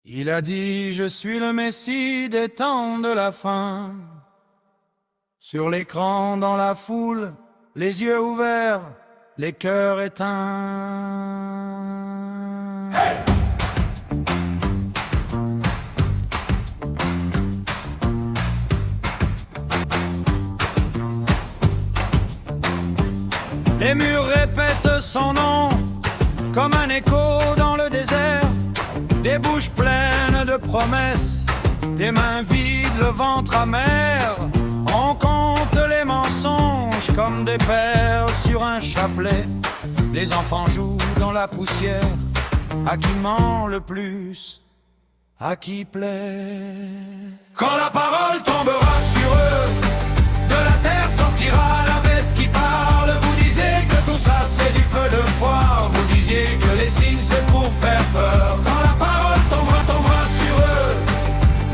Il a dit, je suis le Messie des temps de la fin. Sur l'écran, dans la foule, les yeux ouverts, les cœurs éteints. Hey! Les murs répètent son nom, comme un écho dans le désert. Des bouches pleines de promesses, des mains vides, le ventre amer. On compte les mensonges comme des perles sur un chapelet. Les enfants jouent dans la poussière. À qui ment le plus, à qui plaît. Quand la parole tombera sur eux, de la terre sortira la bête qui parle. Vous disiez que tout ça c'est du feu de foire. Vous disiez que les signes c'est pour faire peur. Quand la parole tombera sur eux,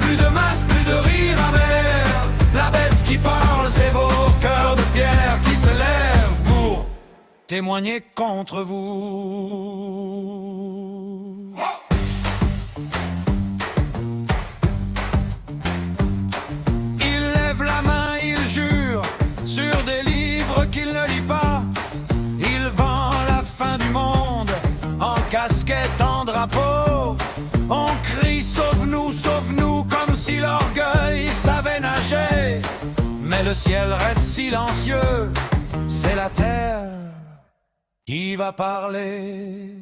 plus de masques, plus de rire amer. La bête qui parle c'est vos cœurs de pierre qui se lèvent pour témoigner contre vous. Il lève la main, il jure sur des livres qu'il ne lit pas. Il vend la fin du monde en casquette, en drapeau. On crie sauve-nous, comme si l'orgueil savait nager. Mais le ciel reste silencieux, c'est la terre qui va parler.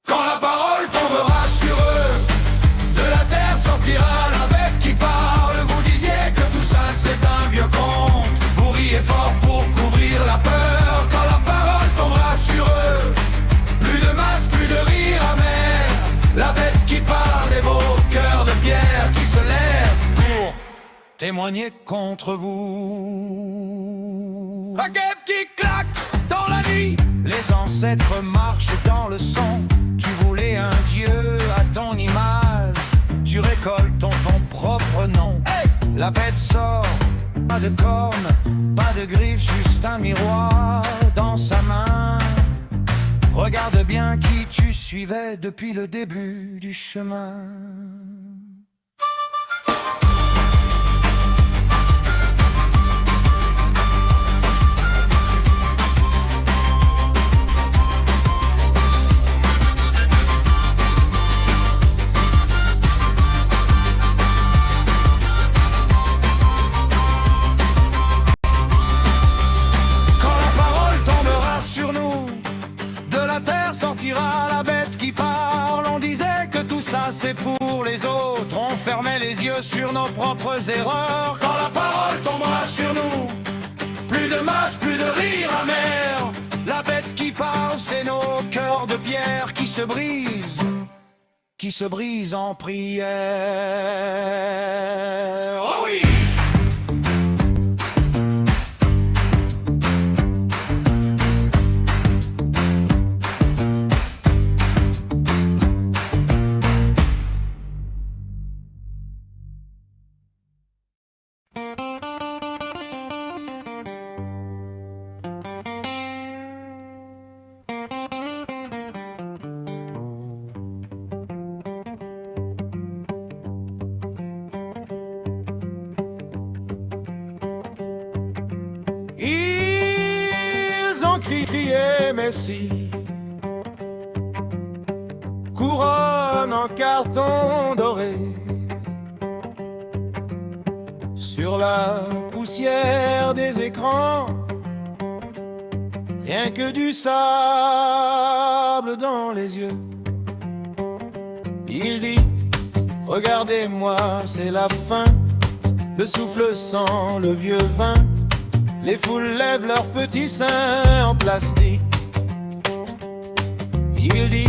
Quand la parole tombera sur eux, de la terre sortira la bête qui parle. Vous disiez que tout ça c'est un vieux conte. Vous riez fort pour couvrir la peur. Quand la parole tombera sur eux, plus de masques, plus de rire amer. La bête qui parle et vos cœurs de pierre qui se lèvent pour témoigner contre vous. Un guêpe qui claque dans la nuit, les ancêtres marchent dans le son. Tu voulais un dieu à ton image, tu récoltes ton propre nom. Hey! La bête sort, pas de cornes, pas de griffes, juste un miroir dans sa main. Regarde bien qui tu suivais depuis le début du chemin. Sortira la bête qui parle. On disait que tout ça c'est pour les autres. On fermait les yeux sur nos propres erreurs. Quand la parole tombera sur nous, plus de masques, plus de rire amer. La bête qui parle, c'est nos cœurs de pierre qui se brisent en prière. Oh oui! Ils ont crié Messie, couronne en carton doré. Sur la poussière des écrans, rien que du sable dans les yeux. Il dit, regardez-moi, c'est la fin. Le souffle sent le vieux vin. Les foules lèvent leurs petits seins en plastique. Il dit,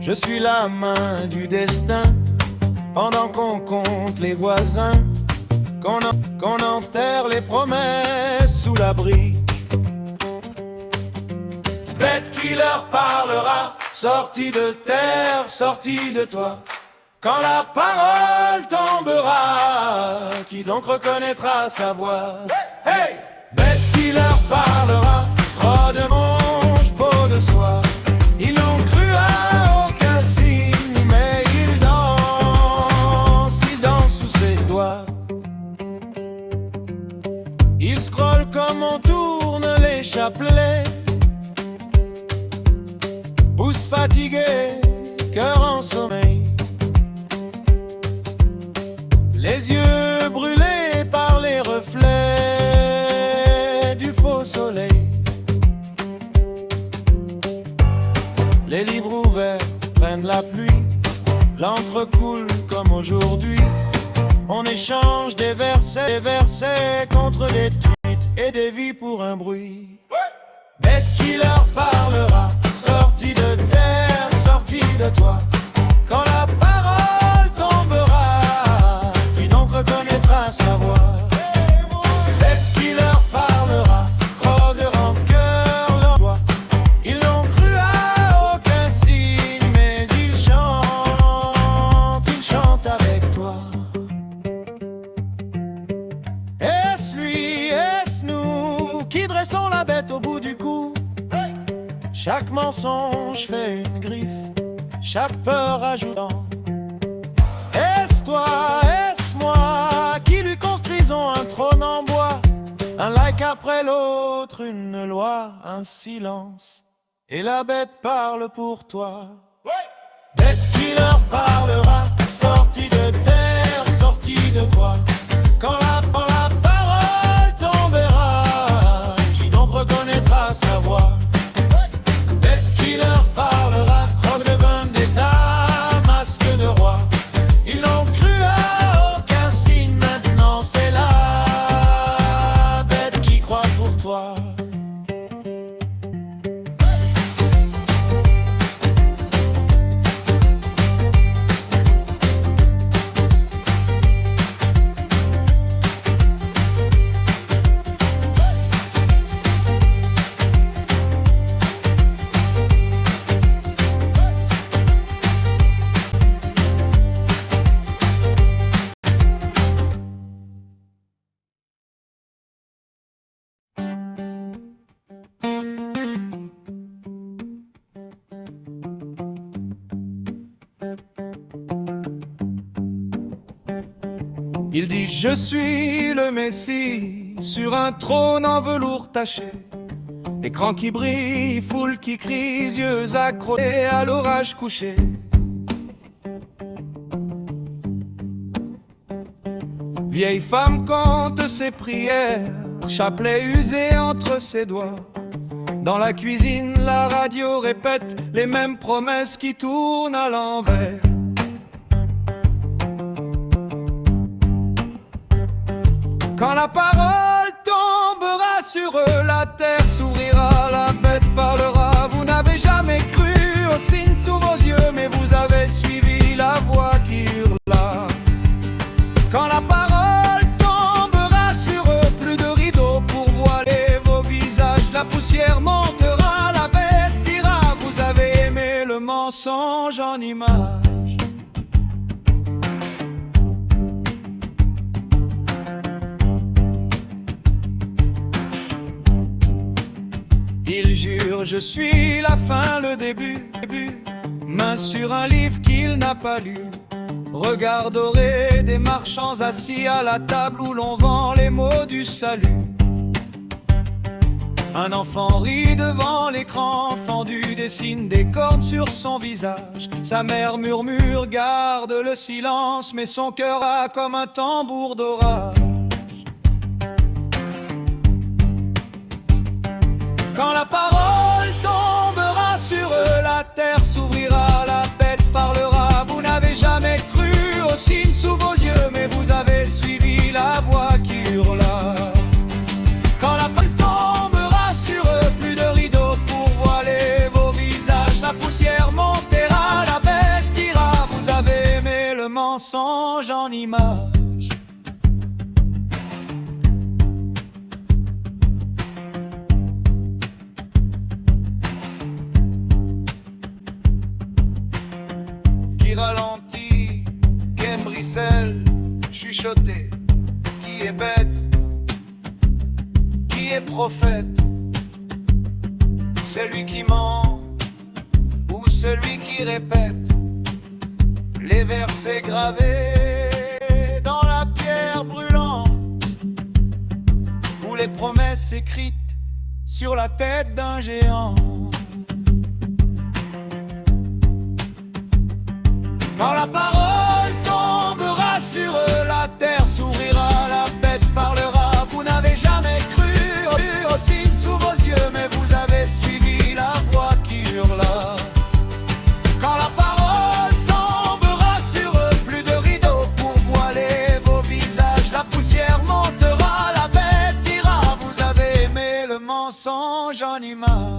je suis la main du destin. Pendant qu'on compte les voisins, qu'on enterre les promesses sous la brique. Bête qui leur parlera, sortie de terre, sortie de toi. Quand la parole tombera, qui donc reconnaîtra sa voix? Hey! Bête qui leur parlera, croix de monge, peau de soie. Ils n'ont cru à aucun signe, mais ils dansent. chapelet, pousse fatigué, cœur en sommeil, les yeux brûlés par les reflets du faux soleil. Les livres ouverts prennent la pluie, l'encre coule comme aujourd'hui. On échange des versets contre des tweets et des vies pour un bruit. Bête qui leur parlera, sortie de terre, sortie de toi. Quand la parole tombera, qui donc reconnaîtra sa voix? Bête qui leur parlera, croque de rancœur leur voix. Ils n'ont cru à aucun signe, mais ils chantent avec toi. Est-ce lui, est-ce nous qui dressons la bête au bout du cou? Chaque mensonge fait une griffe, chaque peur ajoutant. Est-ce toi, est-ce moi qui lui construisons un trône en bois? Un like après l'autre, une loi, un silence, et la bête parle pour toi. Bête qui leur parlera, sortie de terre, sortie de toi. Quand la parole tombera, qui donc reconnaîtra sa voix? Bête qui leur parlera, croque de vendetta, masque de roi. Ils n'ont cru à aucun signe, maintenant c'est la bête qui croit pour toi. Il dit je suis le Messie, sur un trône en velours taché. Écran qui brille, foule qui crie, yeux accrochés à l'orage couché. Vieille femme compte ses prières, chapelet usé entre ses doigts. Dans la cuisine, la radio répète les mêmes promesses qui tournent à l'envers. Quand la parole tombera sur eux, la terre sourira, la bête parlera. Vous n'avez jamais cru aux signes sous vos yeux, mais vous avez suivi la voix qui hurla. Quand la parole tombera sur eux, plus de rideaux pour voiler vos visages. La poussière montera, la bête dira, vous avez aimé le mensonge en image. Il jure, je suis la fin, le début, main sur un livre qu'il n'a pas lu. Regard doré des marchands assis à la table où l'on vend les mots du salut. Un enfant rit devant l'écran fendu, dessine des cordes sur son visage. Sa mère murmure, garde le silence, mais son cœur a comme un tambour d'orage. Quand la parole tombera sur eux, la terre s'ouvrira, la bête parlera. Vous n'avez jamais cru aux signes sous vos yeux, mais vous avez suivi la voix qui hurla. Quand la parole tombera sur eux, plus de rideaux pour voiler vos visages. La poussière montera, la bête dira, vous avez aimé le mensonge en image. Ralenti, qu'aime Brissel, chuchoté, qui est bête, qui est prophète, celui qui ment ou celui qui répète les versets gravés dans la pierre brûlante ou les promesses écrites sur la tête d'un géant. Quand la parole tombera sur eux, la terre s'ouvrira, la bête parlera. Vous n'avez jamais cru au signe sous vos yeux, mais vous avez suivi la voix qui hurla. Quand la parole tombera sur eux, plus de rideaux pour voiler vos visages. La poussière montera, la bête dira, vous avez aimé le mensonge en image.